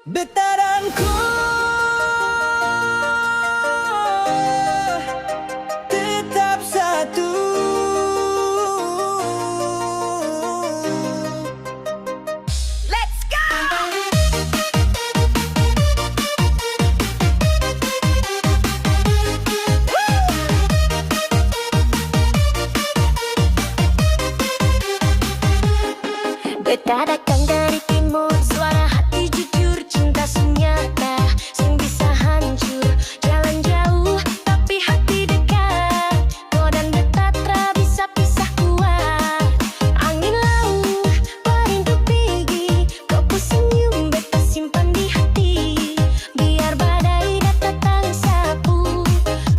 Betaranku tetap satu. Let's go! Beta datang dari timur, suara hati jujur, cinta senyata, sing bisa hancur. Jalan jauh, tapi hati dekat. Kau dan beta tak bisa pisah kuat. Angin laut, berintuk tinggi, kau ku senyum, beta simpan di hati. Biar badai datang sapu,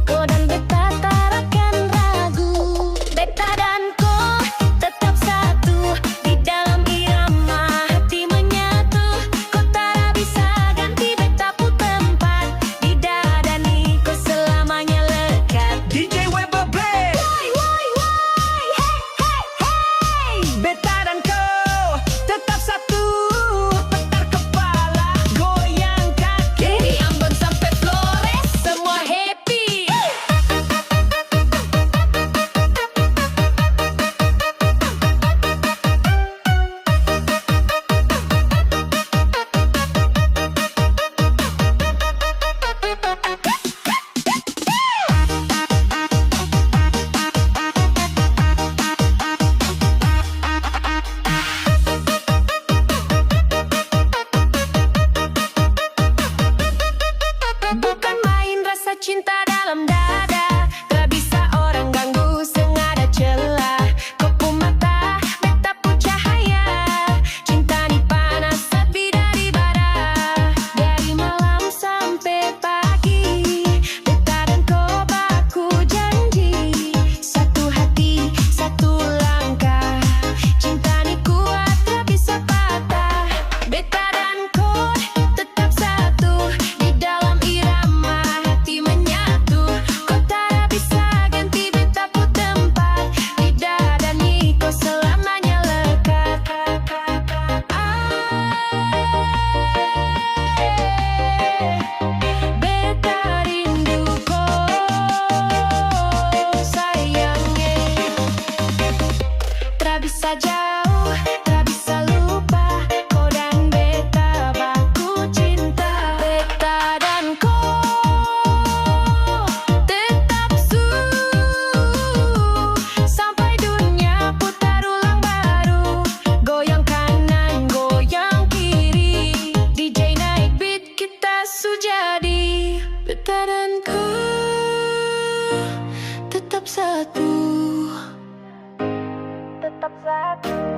kau dan beta tak akan ragu. Beta dan kau tetap satu di dalam irama hati menyatu. Kau tak bisa ganti beta pu tempat di dada ni, kau selamanya lekat. DJ Weber Blade, Woi woi woi, hey hey hey. beta dan kau tetap satu. Putar kepala, goyang kaki. Dari Ambon sampai Flores, semua happy. Bukan main rasa cinta dalam dada, tak bisa orang ganggu sengaja celah. Kau pu mata, beta pu cahaya, cinta ni panas lebih dari bara. Dari malam sampai pagi, beta dan kau baku janji. Satu hati, satu langkah, cinta ni kuat tak bisa patah. Beta dan kau tetap satu di dalam irama hati menyatu. Kau tak bisa ganti beta pu tempat di dada ni, kau selamanya lekat. Beta rindu kau sayangnya, tak bisa jauh, tak bisa lupa. Kau dan beta baku cinta. Beta dan kau tetap sampai dunia putar ulang baru. Goyang kanan, goyang kiri, DJ naik beat, kita sujadi. Beta dan kau tetap satu, tetap satu.